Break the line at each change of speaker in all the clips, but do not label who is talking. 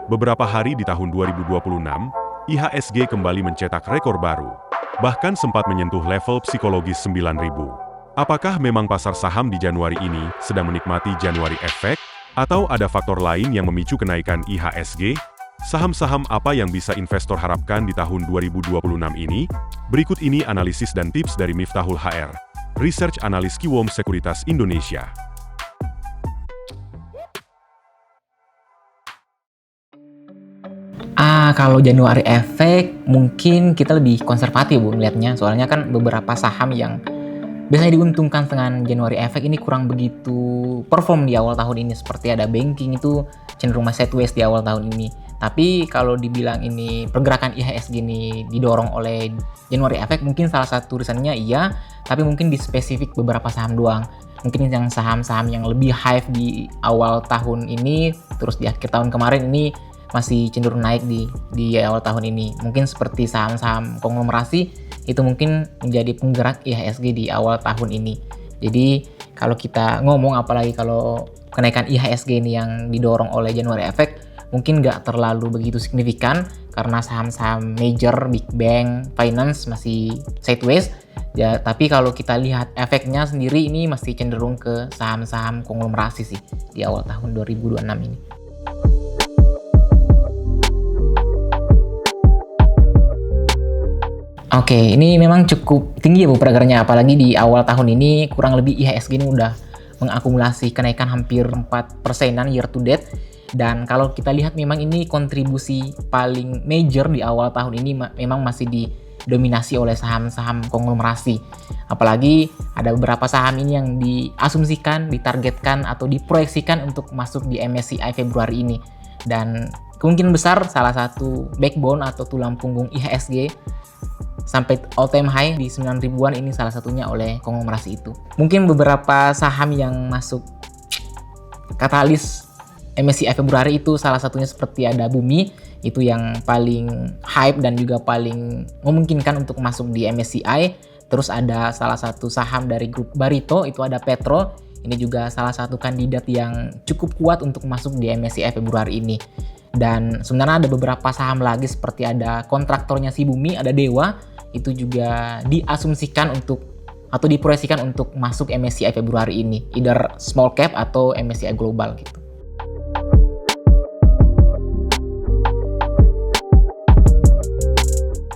Beberapa hari di tahun 2026, IHSG kembali mencetak rekor baru. Bahkan sempat menyentuh level psikologis 9.000. Apakah memang pasar saham di Januari ini sedang menikmati January Effect? Atau ada faktor lain yang memicu kenaikan IHSG? Saham-saham apa yang bisa investor harapkan di tahun 2026 ini? Berikut ini analisis dan tips dari Miftahul HR, Research Analis Kiwom Sekuritas Indonesia.
Kalau January Effect mungkin kita lebih konservatif Bu melihatnya, soalnya kan beberapa saham yang biasanya diuntungkan dengan January Effect ini kurang begitu perform di awal tahun ini, seperti ada banking itu cenderung masih sideways di awal tahun ini. Tapi kalau dibilang ini pergerakan IHSG ini didorong oleh January Effect, mungkin salah satu reasonnya iya, tapi mungkin di spesifik beberapa saham doang. Mungkin yang saham-saham yang lebih hype di awal tahun ini, terus di akhir tahun kemarin ini masih cenderung naik di awal tahun ini. Mungkin seperti saham-saham konglomerasi itu mungkin menjadi penggerak IHSG di awal tahun ini. Jadi kalau kita ngomong, apalagi kalau kenaikan IHSG ini yang didorong oleh January Effect, mungkin nggak terlalu begitu signifikan karena saham-saham major, big bank, finance masih sideways. Ya, tapi kalau kita lihat efeknya sendiri ini masih cenderung ke saham-saham konglomerasi sih di awal tahun 2026 ini. Oke, ini memang cukup tinggi ya Bu pergerakannya, apalagi di awal tahun ini kurang lebih IHSG ini udah mengakumulasi kenaikan hampir 4%-an year to date. Dan kalau kita lihat memang ini kontribusi paling major di awal tahun ini memang masih didominasi oleh saham-saham konglomerasi. Apalagi ada beberapa saham ini yang diasumsikan, ditargetkan atau diproyeksikan untuk masuk di MSCI Februari ini. Dan kemungkinan besar salah satu backbone atau tulang punggung IHSG sampai all time high di 9 ribuan ini salah satunya oleh konglomerasi itu. Mungkin beberapa saham yang masuk katalis MSCI Februari itu salah satunya seperti ada Bumi, itu yang paling hype dan juga paling memungkinkan untuk masuk di MSCI. Terus ada salah satu saham dari grup Barito, itu ada Petro. Ini juga salah satu kandidat yang cukup kuat untuk masuk di MSCI Februari ini. Dan sebenarnya ada beberapa saham lagi seperti ada kontraktornya si Bumi, ada Dewa, itu juga diasumsikan untuk atau diproyeksikan untuk masuk MSCI Februari ini, either small cap atau MSCI global gitu.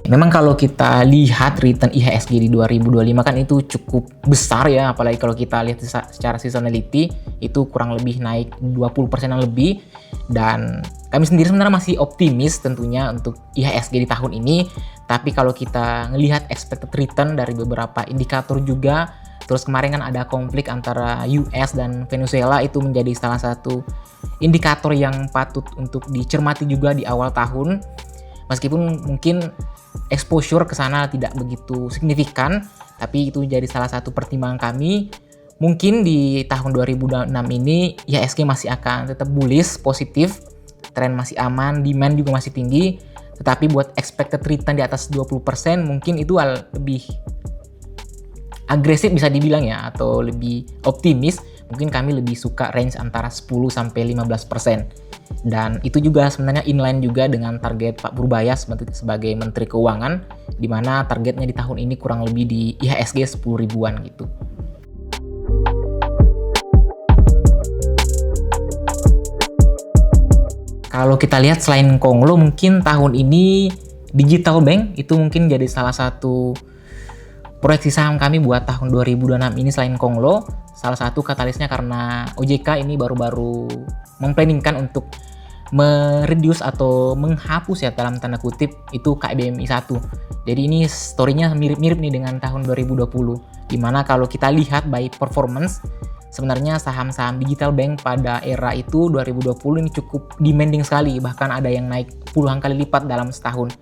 Memang kalau kita lihat return IHSG di 2025 kan itu cukup besar ya, apalagi kalau kita lihat secara seasonality itu kurang lebih naik 20%-an lebih. Dan kami sendiri sebenarnya masih optimis tentunya untuk IHSG di tahun ini. Tapi kalau kita ngelihat expected return dari beberapa indikator juga, terus kemarin kan ada konflik antara US dan Venezuela, itu menjadi salah satu indikator yang patut untuk dicermati juga di awal tahun. Meskipun mungkin exposure ke sana tidak begitu signifikan, tapi itu jadi salah satu pertimbangan kami. Mungkin di tahun 2026 ini IHSG masih akan tetap bullish, positif, tren masih aman, demand juga masih tinggi, tetapi buat expected return di atas 20% mungkin itu lebih agresif bisa dibilang ya, atau lebih optimis. Mungkin kami lebih suka range antara 10-15%. Dan itu juga sebenarnya inline juga dengan target Pak Purbaya sebagai Menteri Keuangan, di mana targetnya di tahun ini kurang lebih di IHSG 10 ribuan gitu. Kalau kita lihat selain Konglo, mungkin tahun ini Digital Bank itu mungkin jadi salah satu proyeksi saham kami buat tahun 2026 ini selain Konglo. Salah satu katalisnya karena OJK ini baru-baru memplanningkan untuk mereduce atau menghapus ya dalam tanda kutip itu KBMI 1. Jadi ini story-nya mirip-mirip nih dengan tahun 2020. Dimana kalau kita lihat by performance, sebenarnya saham-saham digital bank pada era itu 2020 ini cukup demanding sekali. Bahkan ada yang naik puluhan kali lipat dalam setahun.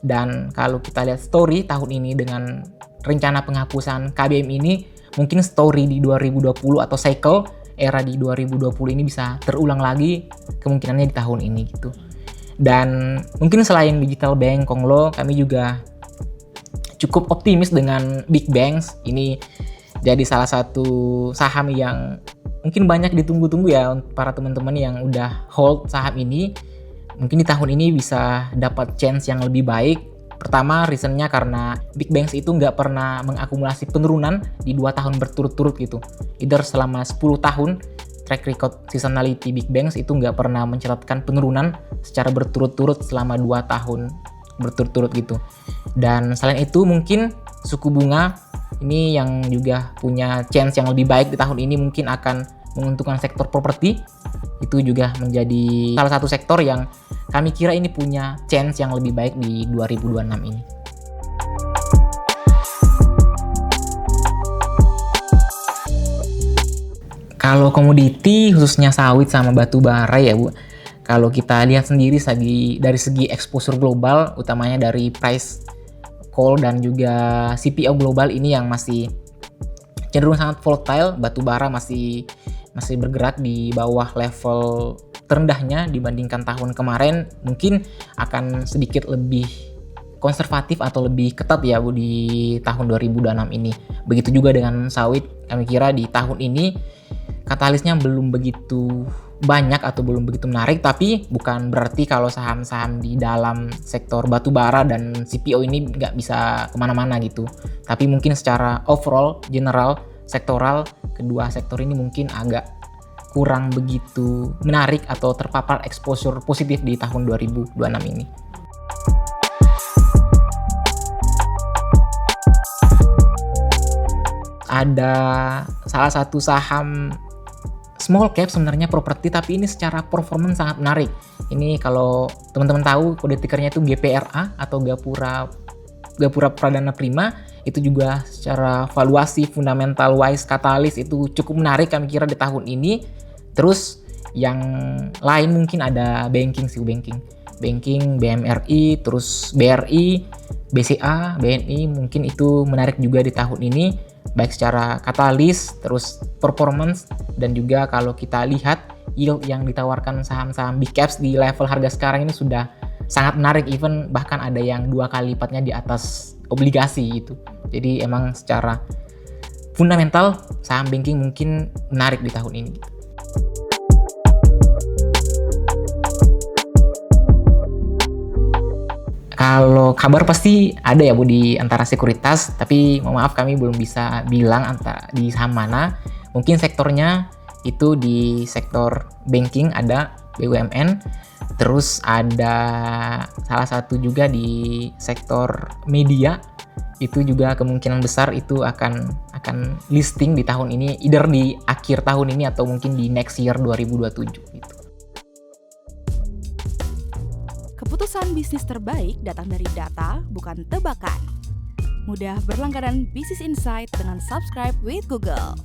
Dan kalau kita lihat story tahun ini dengan rencana penghapusan KBM ini, mungkin story di 2020 atau cycle era di 2020 ini bisa terulang lagi kemungkinannya di tahun ini gitu. Dan mungkin selain digital bank, Konglo, kami juga cukup optimis dengan big banks. Ini jadi salah satu saham yang mungkin banyak ditunggu-tunggu ya para teman-teman yang udah hold saham ini. mungkin di tahun ini bisa dapat chance yang lebih baik. Pertama, reasonnya karena big banks itu nggak pernah mengakumulasi penurunan di 2 tahun berturut-turut gitu. Either selama 10 tahun, track record seasonality big banks itu nggak pernah mencatatkan penurunan secara berturut-turut selama 2 tahun berturut-turut gitu. Dan selain itu mungkin suku bunga ini yang juga punya chance yang lebih baik di tahun ini, mungkin akan menguntungkan sektor properti. Itu juga menjadi salah satu sektor yang kami kira ini punya chance yang lebih baik di 2026 ini. Kalau komoditi khususnya sawit sama batu bara ya Bu, kalau kita lihat sendiri dari segi exposure global, utamanya dari price coal dan juga CPO global ini yang masih cenderung sangat volatile. Batu bara masih bergerak di bawah level terendahnya dibandingkan tahun kemarin, mungkin akan sedikit lebih konservatif atau lebih ketat ya Bu di tahun 2026 ini. Begitu juga dengan sawit, kami kira di tahun ini katalisnya belum begitu banyak atau belum begitu menarik, tapi bukan berarti kalau saham-saham di dalam sektor batu bara dan CPO ini nggak bisa kemana-mana gitu. Tapi mungkin secara overall, general, sektoral, kedua sektor ini mungkin agak kurang begitu menarik atau terpapar exposure positif di tahun 2026 ini. Ada salah satu saham small cap sebenarnya properti, tapi ini secara performance sangat menarik. Ini kalau teman-teman tahu kode tikernya itu GPRA atau Gapura Pradana Prima, itu juga secara valuasi fundamental wise katalis itu cukup menarik kami kira di tahun ini. Terus yang lain mungkin ada banking, BMRI, terus BRI, BCA, BNI mungkin itu menarik juga di tahun ini, baik secara katalis, terus performance, dan juga kalau kita lihat yield yang ditawarkan saham-saham big caps di level harga sekarang ini sudah sangat menarik, even bahkan ada yang 2 kali lipatnya di atas obligasi gitu. Jadi emang secara fundamental saham banking mungkin menarik di tahun ini. Kalau kabar pasti ada ya Bu di antara sekuritas, tapi mohon maaf kami belum bisa bilang antara di saham mana. Mungkin sektornya itu di sektor banking ada BUMN, terus ada salah satu juga di sektor media, itu juga kemungkinan besar itu akan listing di tahun ini, either di akhir tahun ini atau mungkin di next year 2027 gitu.
Keputusan bisnis terbaik datang dari data, bukan tebakan. Mudah berlangganan Business Insight dengan subscribe with Google.